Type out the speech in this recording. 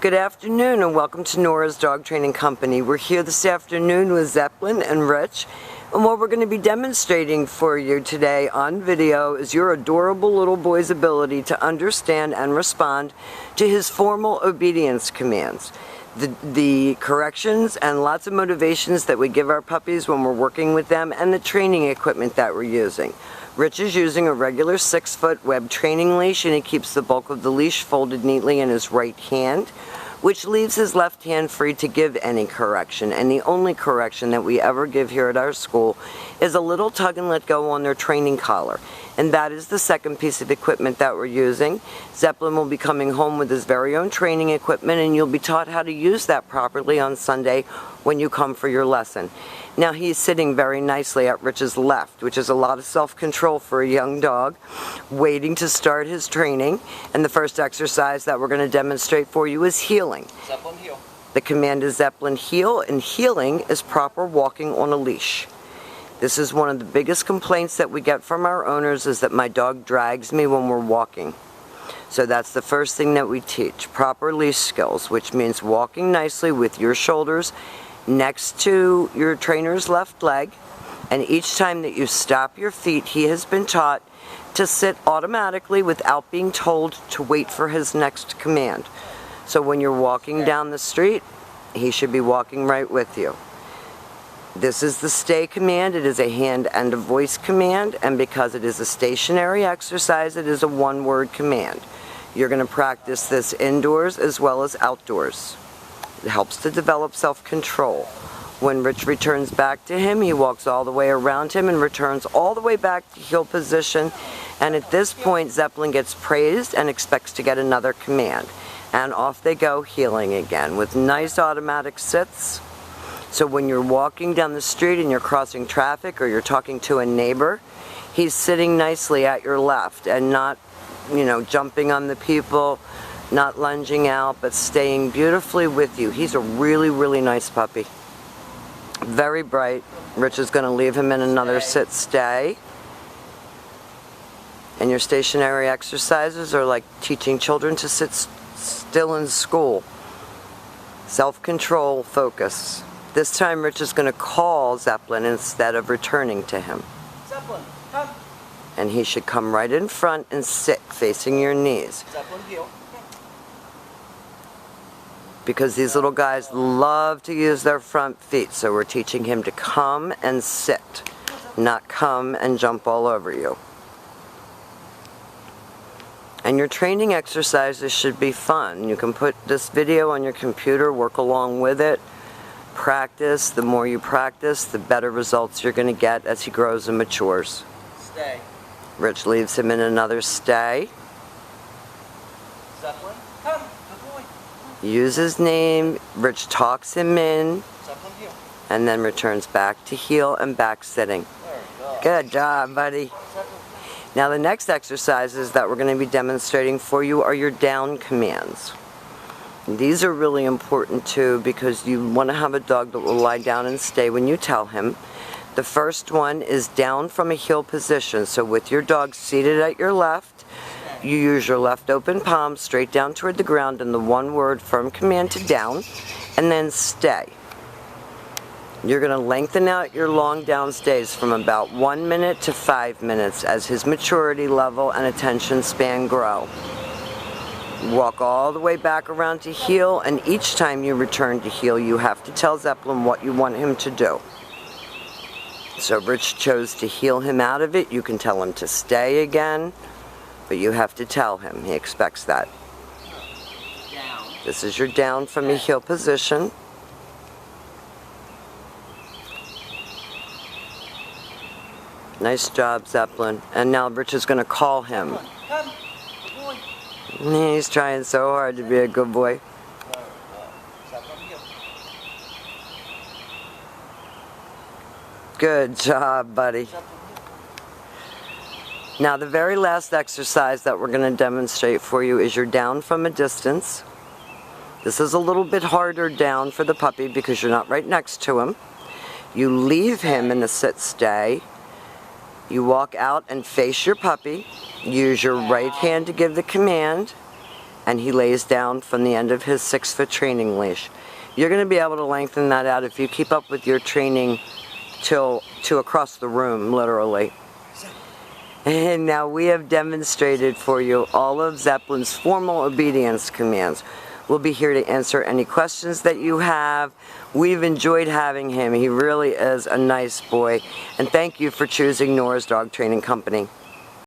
Good afternoon and welcome to Nora's Dog Training Company. We're here this afternoon with Zeppelin and Rich, and what we're going to be demonstrating for you today on video is your adorable little boy's ability to understand and respond to his formal obedience commands. The corrections and lots of motivations that we give our puppies when we're working with them, and the training equipment that we're using. Rich is using a regular 6-foot web training leash, and he keeps the bulk of the leash folded neatly in his right hand, which leaves his left hand free to give any correction. And the only correction that we ever give here at our school is a little tug and let go on their training collar. And that is the second piece of equipment that we're using. Zeppelin will be coming home with his very own training equipment, and you'll be taught how to use that properly on Sunday when you come for your lesson. Now he's sitting very nicely at Rich's left, which is a lot of self-control for a young dog, waiting to start his training. And the first exercise that we're going to demonstrate for you is heeling. Zeppelin heel. The command is Zeppelin heel, and heeling is proper walking on a leash. This is one of the biggest complaints that we get from our owners, is that my dog drags me when we're walking. So that's the first thing that we teach, proper leash skills, which means walking nicely with your shoulders next to your trainer's left leg, and each time that you stop your feet, he has been taught to sit automatically without being told to wait for his next command. So when you're walking down the street, he should be walking right with you. This is the stay command. It is a hand and a voice command, and because it is a stationary exercise, it is a one-word command. You're going to practice this indoors as well as outdoors. It helps to develop self-control. When Rich returns back to him, he walks all the way around him and returns all the way back to heel position. And at this point, Zeppelin gets praised and expects to get another command. And off they go, heeling again with nice automatic sits. So when you're walking down the street and you're crossing traffic or you're talking to a neighbor, he's sitting nicely at your left and not, jumping on the people, not lunging out, but staying beautifully with you. He's a really, really nice puppy. Very bright. Rich is going to leave him in another sit stay. And your stationary exercises are like teaching children to sit still in school. Self-control, focus. This time Rich is going to call Zeppelin instead of returning to him. Zeppelin, come. And he should come right in front and sit facing your knees. Zeppelin heel. Because these little guys love to use their front feet, so we're teaching him to come and sit, not come and jump all over you. And your training exercises should be fun. You can put this video on your computer, work along with it, practice. The more you practice, the better results you're going to get as he grows and matures. Stay. Rich leaves him in another stay. Zeppelin, come. Use his name, Rich talks him in, Zeppelin heel. and then returns back to heel and back sitting. Good job, buddy. Now the next exercises that we're going to be demonstrating for you are your down commands. These are really important too, because you want to have a dog that will lie down and stay when you tell him. The first one is down from a heel position. So with your dog seated at your left, you use your left open palm straight down toward the ground and the one-word firm command to down, and then stay. You're going to lengthen out your long down stays from about 1 minute to 5 minutes as his maturity level and attention span grow. Walk all the way back around to heel, and each time you return to heel, you have to tell Zeppelin what you want him to do. So Rich chose to heel him out of it. You can tell him to stay again, but you have to tell him. He expects that. Down. This is your down from a heel position. Nice job, Zeppelin. And now Rich is going to call him. Come. Good boy. He's trying so hard to be a good boy. Zeppelin heel. Good job, buddy. Now the very last exercise that we're going to demonstrate for you is your down from a distance. This is a little bit harder down for the puppy because you're not right next to him. You leave him in the sit stay. You walk out and face your puppy. Use your right hand to give the command, and he lays down from the end of his 6-foot training leash. You're going to be able to lengthen that out if you keep up with your training to across the room, literally. And now we have demonstrated for you all of Zeppelin's formal obedience commands. We'll be here to answer any questions that you have. We've enjoyed having him. He really is a nice boy. And thank you for choosing Nora's Dog Training Company.